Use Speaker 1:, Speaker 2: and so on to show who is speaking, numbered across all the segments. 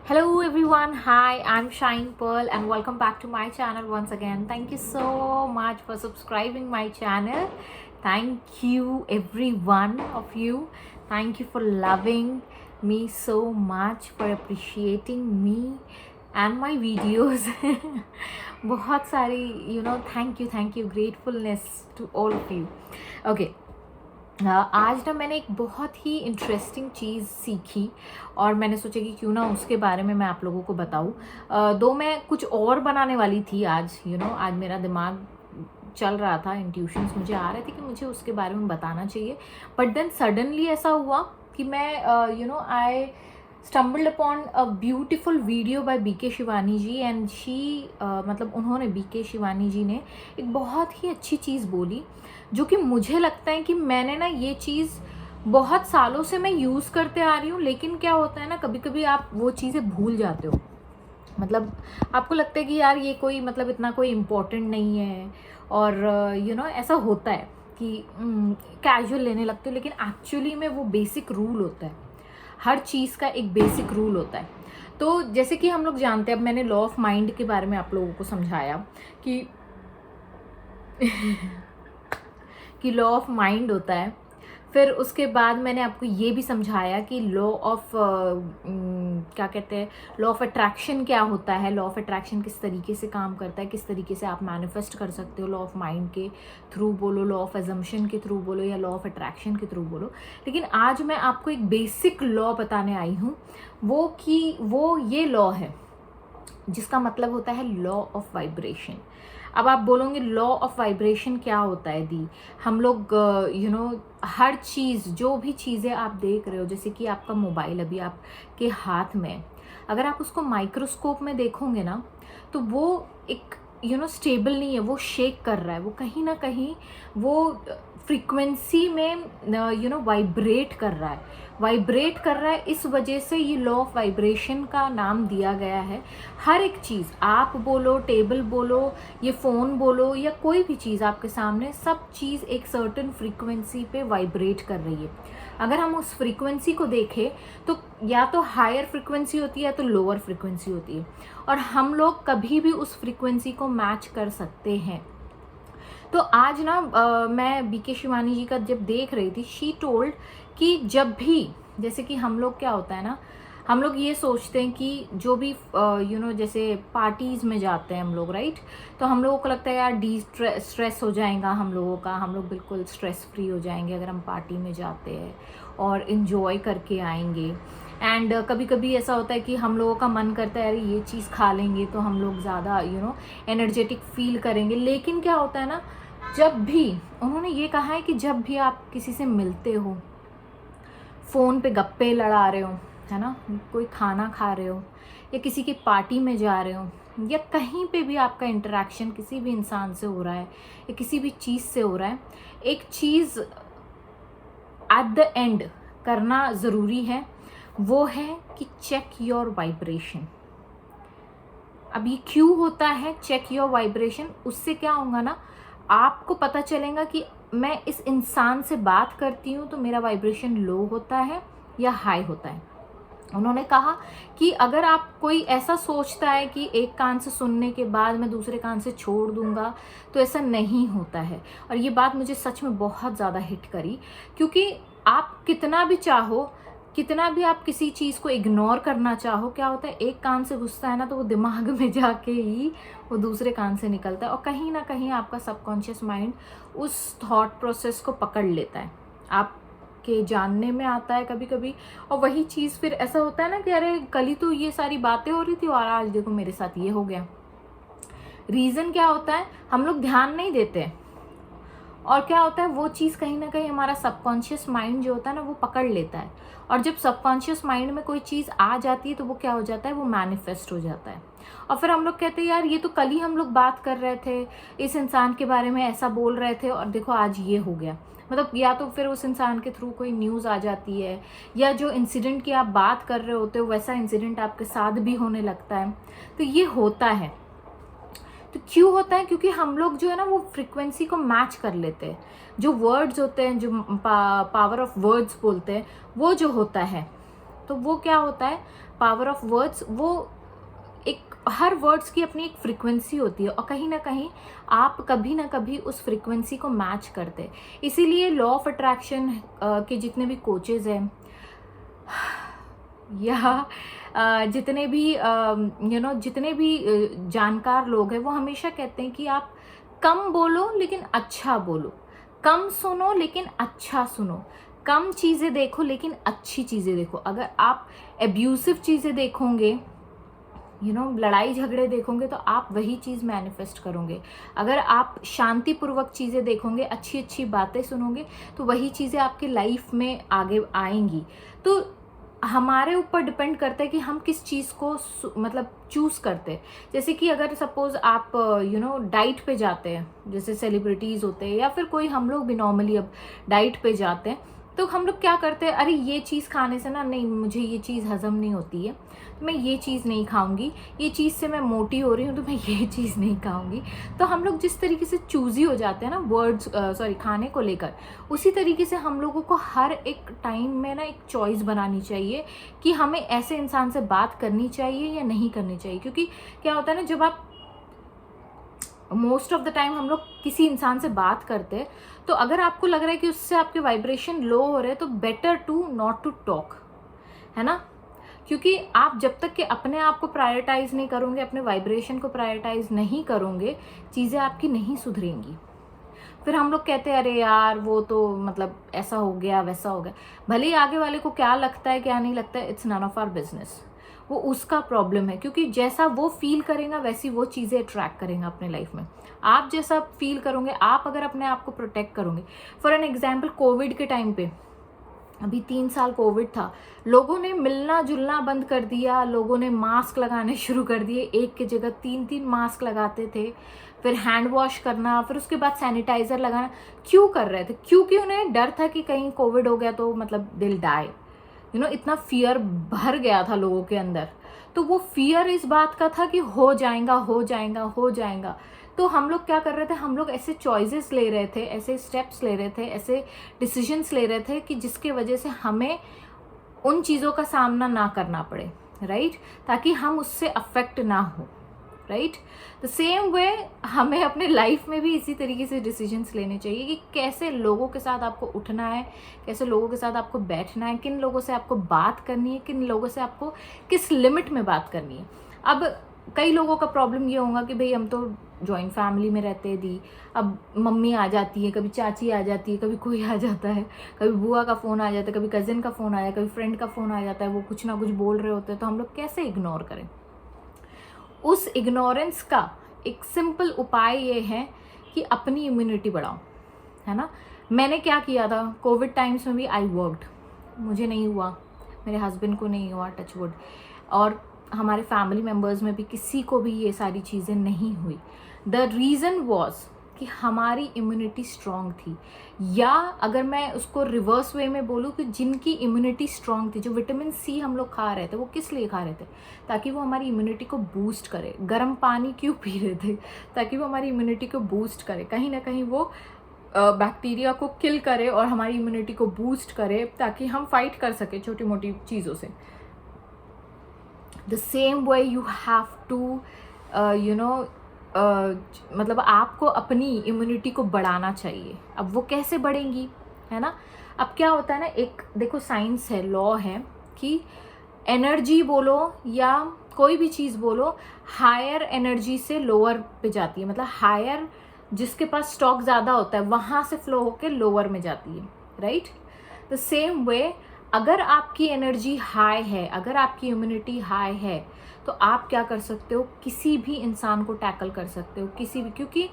Speaker 1: Hello everyone, hi, I'm Shine Pearl and welcome back to my channel once again. Thank you so much for subscribing my channel. Thank you every one of you. Thank you for loving me so much, for appreciating me and my videos. बहुत सारी thank you, gratefulness to all of you. Okay. आज ना मैंने एक बहुत ही interesting चीज़ सीखी और मैंने सोचा कि क्यों ना उसके बारे में मैं आप लोगों को बताऊं। दो मैं कुछ और बनाने वाली थी आज आज मेरा दिमाग चल रहा था, इंट्यूशंस मुझे आ रहे थे कि मुझे उसके बारे में बताना चाहिए, बट देन सडनली ऐसा हुआ कि मैं I stumbled upon a beautiful video by BK Shivani ji and she मतलब उन्होंने बीके शिवानी जी ने एक बहुत ही अच्छी चीज़ बोली जो कि मुझे लगता है कि मैंने ना ये चीज़ बहुत सालों से मैं यूज़ करते आ रही हूँ, लेकिन क्या होता है ना कभी कभी आप वो चीज़ें भूल जाते हो। मतलब आपको लगता है कि यार ये कोई मतलब इतना कोई इम्पोर्टेंट नहीं है और ऐसा होता है कि कैजुअल लेने लगते हो, लेकिन एक्चुअली में वो बेसिक रूल होता है, हर चीज़ का एक बेसिक रूल होता है। तो जैसे कि हम लोग जानते हैं, अब मैंने लॉ ऑफ माइंड के बारे में आप लोगों को समझाया कि कि लॉ ऑफ माइंड होता है। फिर उसके बाद मैंने आपको ये भी समझाया कि लॉ ऑफ क्या कहते हैं, लॉ ऑफ अट्रैक्शन क्या होता है, लॉ ऑफ अट्रैक्शन किस तरीके से काम करता है, किस तरीके से आप मैनिफेस्ट कर सकते हो, लॉ ऑफ माइंड के थ्रू बोलो, लॉ ऑफ अजम्पशन के थ्रू बोलो या लॉ ऑफ अट्रैक्शन के थ्रू बोलो। लेकिन आज मैं आपको एक बेसिक लॉ बताने आई हूँ, वो ये लॉ है जिसका मतलब होता है लॉ ऑफ वाइब्रेशन। अब आप बोलोगे लॉ ऑफ वाइब्रेशन क्या होता है दी? हम लोग हर चीज़, जो भी चीज़ें आप देख रहे हो, जैसे कि आपका मोबाइल अभी आपके हाथ में, अगर आप उसको माइक्रोस्कोप में देखोगे ना तो वो एक स्टेबल नहीं है, वो शेक कर रहा है, वो कहीं ना कहीं वो फ्रीक्वेंसी में वाइब्रेट कर रहा है। इस वजह से ये लॉ ऑफ वाइब्रेशन का नाम दिया गया है। हर एक चीज़, आप बोलो, टेबल बोलो, ये फ़ोन बोलो या कोई भी चीज़ आपके सामने, सब चीज़ एक सर्टेन फ्रीक्वेंसी पे वाइब्रेट कर रही है। अगर हम उस फ्रीक्वेंसी को देखें तो या तो हायर फ्रीक्वेंसी होती है या तो लोअर फ्रीक्वेंसी होती है, और हम लोग कभी भी उस फ्रीक्वेंसी को मैच कर सकते हैं। तो आज ना मैं बीके शिवानी जी का जब देख रही थी, शी टोल्ड कि जब भी, जैसे कि हम लोग क्या होता है ना, हम लोग ये सोचते हैं कि जो भी जैसे पार्टीज़ में जाते हैं हम लोग, राइट, तो हम लोगों को लगता है यार स्ट्रेस हो जाएगा हम लोगों का, हम लोग बिल्कुल स्ट्रेस फ्री हो जाएंगे अगर हम पार्टी में जाते हैं और इन्जॉय करके आएंगे। एंड कभी कभी ऐसा होता है कि हम लोगों का मन करता है अरे ये चीज़ खा लेंगे तो हम लोग ज़्यादा एनर्जेटिक फील करेंगे। लेकिन क्या होता है ना, जब भी, उन्होंने ये कहा है कि जब भी आप किसी से मिलते हो, फ़ोन पे गप्पे लड़ा रहे हो, है ना, कोई खाना खा रहे हो या किसी की पार्टी में जा रहे हो या कहीं पे भी आपका इंटरेक्शन किसी भी इंसान से हो रहा है या किसी भी चीज़ से हो रहा है, एक चीज़ एट द एंड करना ज़रूरी है, वो है कि चेक योर वाइब्रेशन। अब ये क्यों होता है चेक योर वाइब्रेशन? उससे क्या होगा ना, आपको पता चलेगा कि मैं इस इंसान से बात करती हूँ तो मेरा वाइब्रेशन लो होता है या हाई होता है। उन्होंने कहा कि अगर आप, कोई ऐसा सोचता है कि एक कान से सुनने के बाद मैं दूसरे कान से छोड़ दूंगा, तो ऐसा नहीं होता है। और ये बात मुझे सच में बहुत ज़्यादा हिट करी, क्योंकि आप कितना भी चाहो, कितना भी आप किसी चीज़ को इग्नोर करना चाहो, क्या होता है, एक कान से घुसता है ना तो वो दिमाग में जाके ही वो दूसरे कान से निकलता है और कहीं ना कहीं आपका सबकॉन्शियस माइंड उस थॉट प्रोसेस को पकड़ लेता है, आपके जानने में आता है कभी कभी। और वही चीज़ फिर ऐसा होता है ना कि अरे कल ही तो ये सारी बातें हो रही थी और आज देखो मेरे साथ ये हो गया। रीज़न क्या होता है, हम लोग ध्यान नहीं देते और क्या होता है, वो चीज़ कहीं ना कहीं हमारा सबकॉन्शियस माइंड जो होता है ना वो पकड़ लेता है। और जब सबकॉन्शियस माइंड में कोई चीज़ आ जाती है तो वो क्या हो जाता है, वो मैनिफेस्ट हो जाता है। और फिर हम लोग कहते हैं यार ये तो कल ही हम लोग बात कर रहे थे, इस इंसान के बारे में ऐसा बोल रहे थे और देखो आज ये हो गया। मतलब या तो फिर उस इंसान के थ्रू कोई न्यूज़ आ जाती है, या जो इंसिडेंट की आप बात कर रहे होते हो वैसा इंसिडेंट आपके साथ भी होने लगता है। तो ये होता है। तो क्यों होता है? क्योंकि हम लोग जो है ना वो फ्रीक्वेंसी को मैच कर लेते हैं। जो वर्ड्स होते हैं, जो पावर ऑफ वर्ड्स बोलते हैं, वो जो होता है तो वो क्या होता है, पावर ऑफ वर्ड्स, वो एक हर वर्ड्स की अपनी एक फ्रीक्वेंसी होती है और कहीं ना कहीं आप कभी ना कभी उस फ्रीक्वेंसी को मैच करते हैं। इसीलिए लॉ ऑफ अट्रैक्शन के जितने भी कोचेज हैं या जितने भी जितने भी जानकार लोग हैं, वो हमेशा कहते हैं कि आप कम बोलो लेकिन अच्छा बोलो, कम सुनो लेकिन अच्छा सुनो, कम चीज़ें देखो लेकिन अच्छी चीज़ें देखो। अगर आप एब्यूसिव चीज़ें देखोगे, लड़ाई झगड़े देखोगे, तो आप वही चीज़ मैनिफेस्ट करोगे। अगर आप शांतिपूर्वक चीज़ें देखोगे, अच्छी अच्छी बातें सुनोगे, तो वही चीज़ें आपकी लाइफ में आगे आएंगी। तो हमारे ऊपर डिपेंड करता है कि हम किस चीज़ को मतलब चूज़ करते हैं। जैसे कि अगर सपोज आप डाइट पे जाते हैं, जैसे सेलिब्रिटीज़ होते हैं या फिर कोई हम लोग भी नॉर्मली अब डाइट पे जाते हैं, तो हम लोग क्या करते हैं, अरे ये चीज़ खाने से ना, नहीं मुझे ये चीज़ हज़म नहीं होती है, तो मैं ये चीज़ नहीं खाऊंगी, ये चीज़ से मैं मोटी हो रही हूँ तो मैं ये चीज़ नहीं खाऊंगी। तो हम लोग जिस तरीके से चूज़ी हो जाते हैं ना वर्ड्स खाने को लेकर, उसी तरीके से हम लोगों को हर एक टाइम में ना एक चॉइस बनानी चाहिए कि हमें ऐसे इंसान से बात करनी चाहिए या नहीं करनी चाहिए। क्योंकि क्या होता है ना, जब आप मोस्ट ऑफ द टाइम हम लोग किसी इंसान से बात करते हैं, तो अगर आपको लग रहा है कि उससे आपके वाइब्रेशन लो हो रहे हैं, तो better to not to talk, है ना। क्योंकि आप जब तक कि अपने आप को प्रायोरिटाइज नहीं करोगे, अपने वाइब्रेशन को प्रायोरिटाइज नहीं करोगे, चीज़ें आपकी नहीं सुधरेंगी। फिर हम लोग कहते हैं अरे यार वो तो मतलब ऐसा हो गया वैसा हो गया, भले ही आगे वाले को क्या लगता है क्या नहीं लगता है, it's none of our business, वो उसका प्रॉब्लम है। क्योंकि जैसा वो फील करेगा वैसी वो चीज़ें अट्रैक्ट करेगा अपने लाइफ में। आप जैसा फील करोगे, आप अगर अपने आप को प्रोटेक्ट करोगे, फॉर एन एग्जाम्पल कोविड के टाइम पे, अभी 3 साल कोविड था, लोगों ने मिलना जुलना बंद कर दिया, लोगों ने मास्क लगाने शुरू कर दिए, एक की जगह 3-3 मास्क लगाते थे, फिर हैंड वॉश करना, फिर उसके बाद सैनिटाइजर लगाना। क्यों कर रहे थे? क्योंकि उन्हें डर था कि कहीं कोविड हो गया तो मतलब दिल डाई, इतना फियर भर गया था लोगों के अंदर। तो वो फियर इस बात का था कि हो जाएगा हो जाएगा हो जाएगा। तो हम लोग क्या कर रहे थे, हम लोग ऐसे चॉइसेस ले रहे थे, ऐसे स्टेप्स ले रहे थे, ऐसे डिसीजंस ले रहे थे कि जिसके वजह से हमें उन चीज़ों का सामना ना करना पड़े, राइट, ताकि हम उससे अफेक्ट ना हो, राइट। द सेम वे हमें अपने लाइफ में भी इसी तरीके से डिसीजंस लेने चाहिए कि कैसे लोगों के साथ आपको उठना है, कैसे लोगों के साथ आपको बैठना है, किन लोगों से आपको बात करनी है, किन लोगों से आपको किस लिमिट में बात करनी है। अब कई लोगों का प्रॉब्लम ये होगा कि भाई हम तो जॉइंट फैमिली में रहते दी, अब मम्मी आ जाती है, कभी चाची आ जाती है, कभी कोई आ जाता है, कभी बुआ का फ़ोन आ जाता है, कभी कज़िन का फ़ोन आ जाता है, कभी फ्रेंड का फ़ोन आ जाता है, वो कुछ ना कुछ बोल रहे होते हैं, तो हम लोग कैसे इग्नोर करें। उस इग्नोरेंस का एक सिंपल उपाय ये है कि अपनी इम्यूनिटी बढ़ाओ, है ना। मैंने क्या किया था कोविड टाइम्स में भी, आई वर्कड, मुझे नहीं हुआ, मेरे हस्बैंड को नहीं हुआ, टच वुड, और हमारे फैमिली मेम्बर्स में भी किसी को भी ये सारी चीज़ें नहीं हुई। द रीज़न वॉज कि हमारी इम्यूनिटी स्ट्रॉन्ग थी, या अगर मैं उसको रिवर्स वे में बोलूँ कि जिनकी इम्यूनिटी स्ट्रॉन्ग थी, जो विटामिन सी हम लोग खा रहे थे, वो किस लिए खा रहे थे, ताकि वो हमारी इम्यूनिटी को बूस्ट करे। गर्म पानी क्यों पी रहे थे? ताकि वो हमारी इम्यूनिटी को बूस्ट करे, कहीं ना कहीं वो बैक्टीरिया को किल करे और हमारी इम्यूनिटी को बूस्ट करे, ताकि हम फाइट कर सके छोटी मोटी चीज़ों से। The same way you have to मतलब आपको अपनी इम्यूनिटी को बढ़ाना चाहिए। अब वो कैसे बढ़ेंगी, है ना। अब क्या होता है ना, एक देखो साइंस है, लॉ है कि एनर्जी बोलो या कोई भी चीज़ बोलो, हायर एनर्जी से लोअर पे जाती है, मतलब हायर जिसके पास स्टॉक ज़्यादा होता है वहाँ से फ्लो होके लोअर में जाती है, राइट। द सेम वे अगर आपकी एनर्जी हाई है, अगर आपकी इम्यूनिटी हाई है, तो आप क्या कर सकते हो, किसी भी इंसान को टैकल कर सकते हो, किसी भी। क्योंकि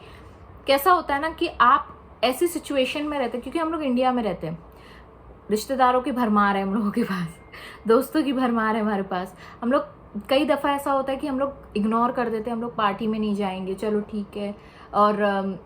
Speaker 1: कैसा होता है ना कि आप ऐसी सिचुएशन में रहते हैं, क्योंकि हम लोग इंडिया में रहते हैं, रिश्तेदारों की भरमार है हम लोगों के पास, दोस्तों की भरमार है हमारे पास। हम लोग कई दफ़ा ऐसा होता है कि हम लोग इग्नोर कर देते हैं, हम लोग पार्टी में नहीं जाएंगे, चलो ठीक है, और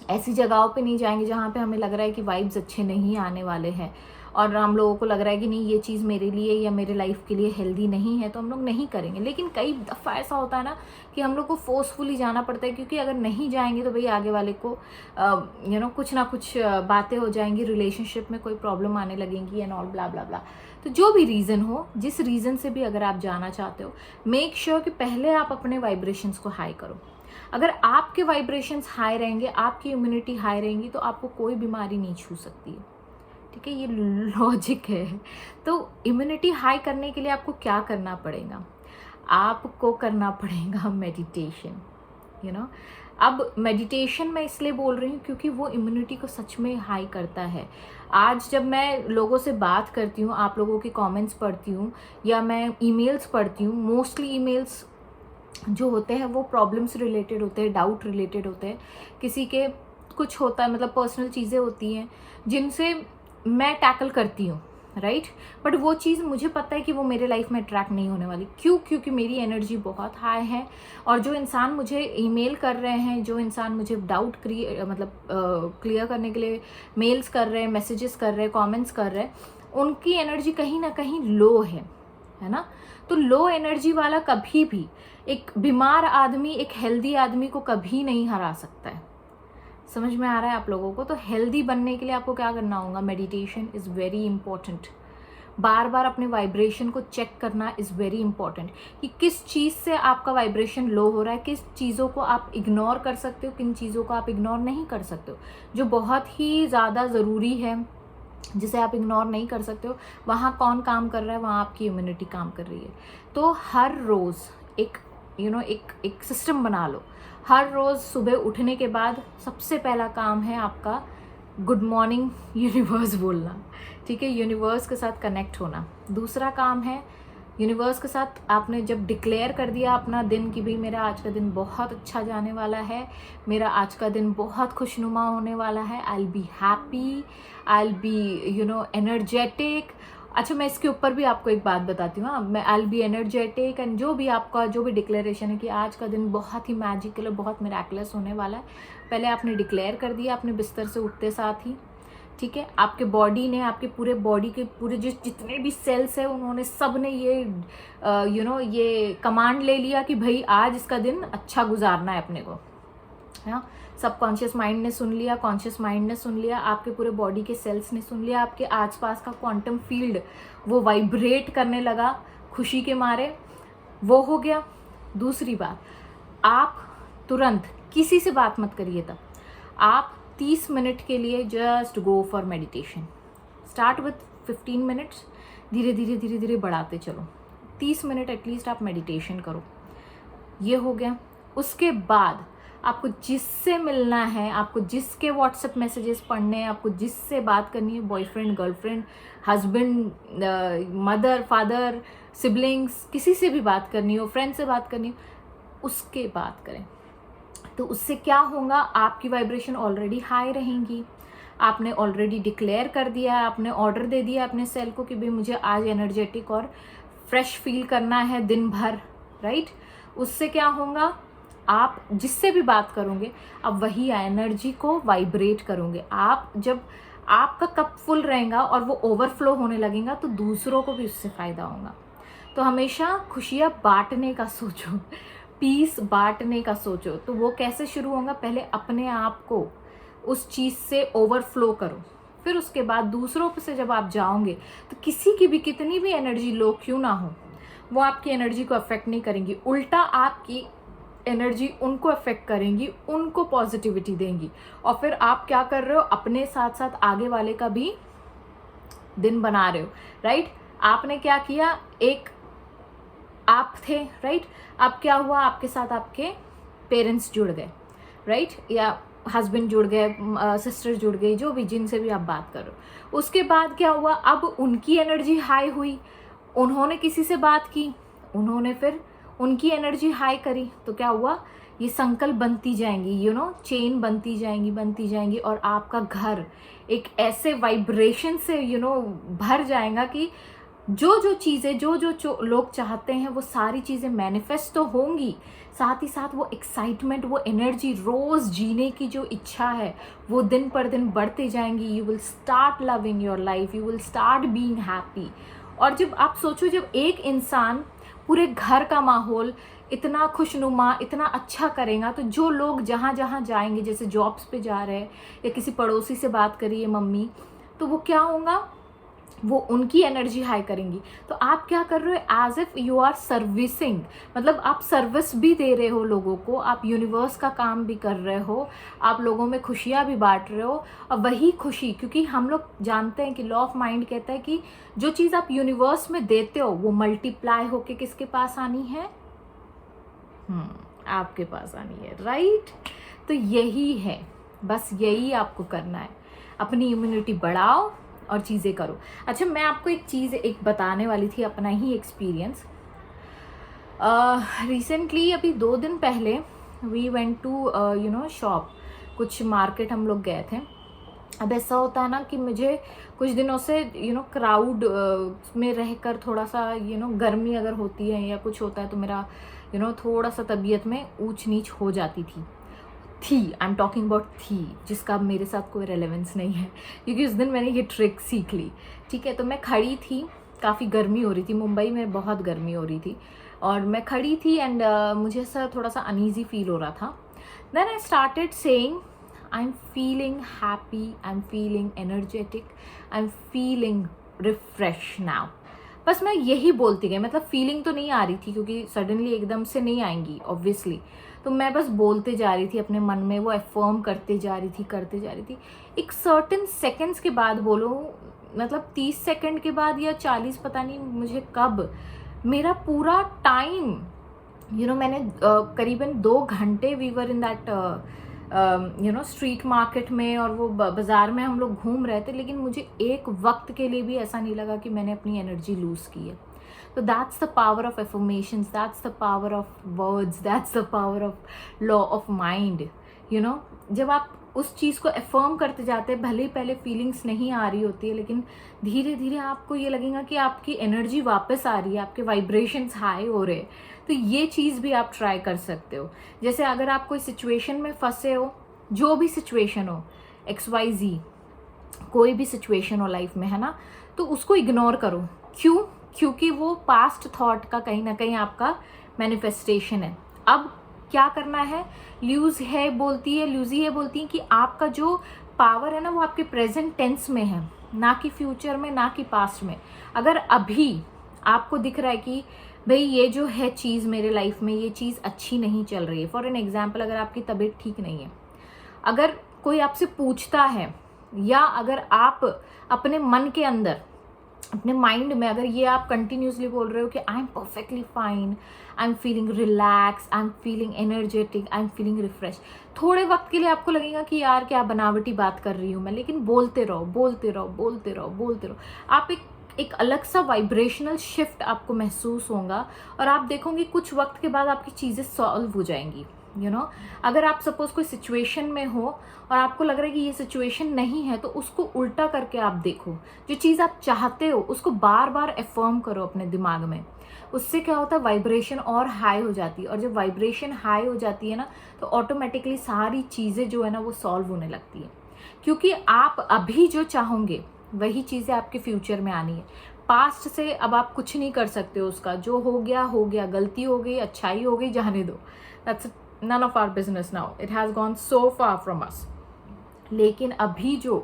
Speaker 1: ऐसी जगहों पे नहीं जाएंगे जहाँ पे हमें लग रहा है कि वाइब्स अच्छे नहीं आने वाले हैं, और हम लोगों को लग रहा है कि नहीं ये चीज़ मेरे लिए या मेरे लाइफ के लिए हेल्दी नहीं है, तो हम लोग नहीं करेंगे। लेकिन कई दफ़ा ऐसा होता है ना कि हम लोग को फोर्सफुली जाना पड़ता है, क्योंकि अगर नहीं जाएंगे तो भाई आगे वाले को कुछ ना कुछ बातें हो जाएंगी, रिलेशनशिप में कोई प्रॉब्लम आने लगेंगी एंड ऑल ब्ला ब्ला ब्ला। तो जो भी रीज़न हो, जिस रीज़न से भी अगर आप जाना चाहते हो, मेक श्योर कि पहले आप अपने वाइब्रेशंस को हाई करो। अगर आपके वाइब्रेशंस हाई रहेंगे, आपकी इम्यूनिटी हाई रहेंगी, तो आपको कोई बीमारी नहीं छू सकती है। ठीक है, ये लॉजिक है। तो इम्यूनिटी हाई करने के लिए आपको क्या करना पड़ेगा? आपको करना पड़ेगा मेडिटेशन, यू नो। अब मेडिटेशन मैं इसलिए बोल रही हूँ क्योंकि वो इम्यूनिटी को सच में हाई करता है। आज जब मैं लोगों से बात करती हूँ, आप लोगों के कमेंट्स पढ़ती हूँ या मैं ईमेल्स पढ़ती हूँ, मोस्टली ईमेल्स जो होते हैं वो प्रॉब्लम्स रिलेटेड होते हैं, डाउट रिलेटेड होते हैं, किसी के कुछ होता है, मतलब पर्सनल चीज़ें होती हैं जिनसे मैं टैकल करती हूँ, राइट। बट वो चीज़ मुझे पता है कि वो मेरे लाइफ में अट्रैक्ट नहीं होने वाली। क्यों? क्योंकि मेरी एनर्जी बहुत हाई है, और जो इंसान मुझे ईमेल कर रहे हैं, जो इंसान मुझे डाउट क्लियर करने के लिए मेल्स कर रहे हैं, मैसेजेस कर रहे हैं, कमेंट्स कर रहे हैं, उनकी एनर्जी कहीं ना कहीं लो है ना। तो लो एनर्जी वाला कभी भी एक बीमार आदमी एक हेल्दी आदमी को कभी नहीं हरा सकता है। समझ में आ रहा है आप लोगों को? तो हेल्दी बनने के लिए आपको क्या करना होगा? Meditation is very important. बार बार अपने वाइब्रेशन को चेक करना इज़ वेरी इंपॉर्टेंट कि किस चीज़ से आपका वाइब्रेशन लो हो रहा है, किस चीज़ों को आप इग्नोर कर सकते हो, किन चीज़ों को आप इग्नोर नहीं कर सकते हो। जो बहुत ही ज़्यादा ज़रूरी है, जिसे आप इग्नोर नहीं कर सकते हो, वहाँ कौन काम कर रहा है? वहाँ आपकी इम्यूनिटी काम कर रही है। तो हर रोज़ एक एक सिस्टम बना लो। हर रोज़ सुबह उठने के बाद सबसे पहला काम है आपका गुड मॉर्निंग यूनिवर्स बोलना, ठीक है, यूनिवर्स के साथ कनेक्ट होना। दूसरा काम है यूनिवर्स के साथ आपने जब डिक्लेयर कर दिया अपना दिन कि भाई मेरा आज का दिन बहुत अच्छा जाने वाला है, मेरा आज का दिन बहुत खुशनुमा होने वाला है, I will be happy, I will be energetic. अच्छा, मैं इसके ऊपर भी आपको एक बात बताती हूँ। मैं I will be energetic and जो भी आपका जो भी डिक्लेरेशन है कि आज का दिन बहुत ही मैजिकल और बहुत मिरेकलस होने वाला है, पहले आपने डिक्लेयर कर दिया अपने बिस्तर से उठते साथ ही, ठीक है। आपके बॉडी ने, आपके पूरे बॉडी के पूरे जितने भी सेल्स है, उन्होंने सब ने ये ये कमांड ले लिया कि भाई आज इसका दिन अच्छा गुजारना है अपने को, है। सबकॉन्शियस माइंड ने सुन लिया, कॉन्शियस माइंड ने सुन लिया, आपके पूरे बॉडी के सेल्स ने सुन लिया, आपके आसपास का क्वांटम फील्ड वो वाइब्रेट करने लगा खुशी के मारे, वो हो गया। दूसरी बात, आप तुरंत किसी से बात मत करिए, तब आप 30 मिनट के लिए just go for meditation. Start with 15 minutes, धीरे धीरे धीरे धीरे बढ़ाते चलो। 30 मिनट एटलीस्ट आप मेडिटेशन करो, ये हो गया। उसके बाद आपको जिससे मिलना है, आपको जिसके व्हाट्सएप मैसेजेस पढ़ने हैं, आपको जिससे बात करनी है, boyfriend, girlfriend, husband, mother, father, siblings, किसी से भी बात करनी हो, फ्रेंड से बात करनी हो, उसके बात करें। तो उससे क्या होगा? आपकी वाइब्रेशन ऑलरेडी हाई रहेंगी। आपने ऑलरेडी डिक्लेयर कर दिया है, आपने ऑर्डर दे दिया अपने सेल को कि भाई मुझे आज एनर्जेटिक और फ्रेश फील करना है दिन भर, राइट। उससे क्या होगा? आप जिससे भी बात करोगे, आप वही एनर्जी को वाइब्रेट करोगे। आप जब आपका कप फुल रहेगा और वो ओवरफ्लो होने लगेगा, तो दूसरों को भी उससे फ़ायदा होगा। तो हमेशा खुशियाँ बांटने का सोचो, पीस बांटने का सोचो। तो वो कैसे शुरू होगा? पहले अपने आप को उस चीज़ से ओवरफ्लो करो, फिर उसके बाद दूसरों से जब आप जाओगे, तो किसी की भी कितनी भी एनर्जी लो क्यों ना हो, वो आपकी एनर्जी को अफेक्ट नहीं करेंगी, उल्टा आपकी एनर्जी उनको अफेक्ट करेंगी, उनको पॉजिटिविटी देंगी। और फिर आप क्या कर रहे हो? अपने साथ साथ आगे वाले का भी दिन बना रहे हो, राइट। आपने क्या किया? एक आप थे, राइट। अब क्या हुआ? आपके साथ आपके पेरेंट्स जुड़ गए, राइट, या हस्बैंड जुड़ गए, सिस्टर जुड़ गई, जो भी जिनसे भी आप बात कर रहे हो। उसके बाद क्या हुआ? अब उनकी एनर्जी हाई हुई, उन्होंने किसी से बात की, उन्होंने फिर उनकी एनर्जी हाई करी, तो क्या हुआ? ये संकल्प बनती जाएंगी, चेन बनती जाएंगी और आपका घर एक ऐसे वाइब्रेशन से भर जाएगा कि जो चीज़ें जो लोग चाहते हैं वो सारी चीज़ें मैनिफेस्ट तो होंगी, साथ ही साथ वो एक्साइटमेंट, वो एनर्जी, रोज़ जीने की जो इच्छा है, वो दिन पर दिन बढ़ते जाएंगी। You will start loving your life, you will start being happy. और जब आप सोचो, जब एक इंसान पूरे घर का माहौल इतना खुशनुमा, इतना अच्छा करेगा, तो जो लोग जहाँ जहाँ जाएंगे, जैसे जॉब्स पे जा रहे हैं या किसी पड़ोसी से बात करिए मम्मी, तो वो क्या होगा? वो उनकी एनर्जी हाई करेंगी। तो आप क्या कर रहे हो, as if you are servicing, मतलब आप सर्विस भी दे रहे हो लोगों को, आप यूनिवर्स का काम भी कर रहे हो, आप लोगों में खुशियाँ भी बांट रहे हो। और वही खुशी, क्योंकि हम लोग जानते हैं कि लॉ ऑफ माइंड कहता है कि जो चीज़ आप यूनिवर्स में देते हो वो मल्टीप्लाई होके किसके पास आनी है, आपके पास आनी है, राइट। तो यही है, बस यही आपको करना है, अपनी इम्यूनिटी बढ़ाओ और चीज़ें करो। अच्छा, मैं आपको एक चीज़ बताने वाली थी, अपना ही एक्सपीरियंस। रिसेंटली अभी 2 दिन पहले वी वेंट टू शॉप, कुछ मार्केट हम लोग गए थे। अब ऐसा होता है ना कि मुझे कुछ दिनों से क्राउड में रहकर थोड़ा सा गर्मी अगर होती है या कुछ होता है तो मेरा थोड़ा सा तबीयत में ऊंच नीच हो जाती थी। आई एम टॉकिंग अबाउट थी, जिसका मेरे साथ कोई रेलेवेंस नहीं है, क्योंकि उस दिन मैंने ये ट्रिक सीख ली। ठीक है, तो मैं खड़ी थी, काफ़ी गर्मी हो रही थी, मुंबई में बहुत गर्मी हो रही थी, और मैं खड़ी थी एंड मुझे ऐसा थोड़ा सा अनईजी फील हो रहा था। Then I started saying I am feeling happy, I am feeling energetic, I am feeling refresh now. बस मैं यही बोलती गई, मतलब फीलिंग तो नहीं आ रही थी क्योंकि सडनली एकदम से नहीं आएंगी ऑब्वियसली, तो मैं बस बोलते जा रही थी अपने मन में, वो अफर्म करते जा रही थी। एक सर्टेन सेकेंड्स के बाद बोलो, मतलब 30 सेकेंड के बाद या 40, पता नहीं मुझे कब, मेरा पूरा टाइम मैंने करीबन 2 घंटे we were in that street market में, और वो बाज़ार में हम लोग घूम रहे थे, लेकिन मुझे एक वक्त के लिए भी ऐसा नहीं लगा कि मैंने अपनी एनर्जी लूज़ की है। तो that's the power of affirmations, that's the power of words, that's the power of law of mind. जब आप उस चीज़ को एफर्म करते जाते हैं, भले ही पहले फीलिंग्स नहीं आ रही होती है, लेकिन धीरे धीरे आपको ये लगेगा कि आपकी एनर्जी वापस आ रही है, आपके वाइब्रेशंस हाई हो रहे हैं। तो ये चीज़ भी आप ट्राई कर सकते हो। जैसे अगर आप कोई सिचुएशन में फंसे हो, जो भी सिचुएशन हो, XYZ, कोई भी सिचुएशन हो लाइफ में, है ना, तो उसको इग्नोर करो। क्यों? क्योंकि वो पास्ट थॉट का कहीं ना कहीं आपका मैनिफेस्टेशन है। अब क्या करना है, लूजी है बोलती है कि आपका जो पावर है ना, वो आपके प्रेजेंट टेंस में है, ना कि फ्यूचर में, ना कि पास्ट में। अगर अभी आपको दिख रहा है कि भाई ये जो है चीज़ मेरे लाइफ में, ये चीज़ अच्छी नहीं चल रही है, फॉर एन एग्जाम्पल, अगर आपकी तबीयत ठीक नहीं है, अगर कोई आपसे पूछता है, या अगर आप अपने मन के अंदर, अपने माइंड में अगर ये आप कंटिन्यूसली बोल रहे हो कि I am perfectly fine, I am feeling relax, I am feeling energetic, I am feeling refresh, थोड़े वक्त के लिए आपको लगेगा कि यार क्या बनावटी बात कर रही हूँ मैं, लेकिन बोलते रहो। आप एक अलग सा वाइब्रेशनल शिफ्ट आपको महसूस होगा, और आप देखोगे कुछ वक्त के बाद आपकी चीज़ें सॉल्व हो जाएंगी। अगर आप सपोज कोई सिचुएशन में हो और आपको लग रहा है कि ये सिचुएशन नहीं है, तो उसको उल्टा करके आप देखो, जो चीज़ आप चाहते हो उसको बार बार अफर्म करो अपने दिमाग में। उससे क्या होता है, वाइब्रेशन और हाई हो जाती है, और जब वाइब्रेशन हाई हो जाती है ना, तो ऑटोमेटिकली सारी चीज़ें जो है ना वो सॉल्व होने लगती है, क्योंकि आप अभी जो चाहोगे वही चीज़ें आपके फ्यूचर में आनी है। पास्ट से अब आप कुछ नहीं कर सकते हो, उसका जो हो गया, गलती हो गई, अच्छाई हो गई, जाने दो, that's none of our business now, it has gone so far from us। लेकिन अभी जो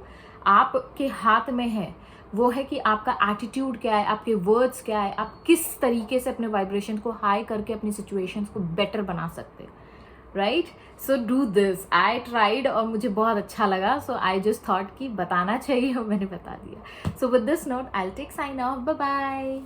Speaker 1: आपके हाथ में है वो है कि आपका एटीट्यूड क्या है, आपके वर्ड्स क्या है, आप किस तरीके से अपने वाइब्रेशन को हाई करके अपनी सिचुएशंस को बेटर बना सकते हैं, right. So do this, I tried और मुझे बहुत अच्छा लगा, सो आई जस्ट थॉट कि बताना चाहिए और मैंने बता दिया। So with this note I will take sign off, bye bye.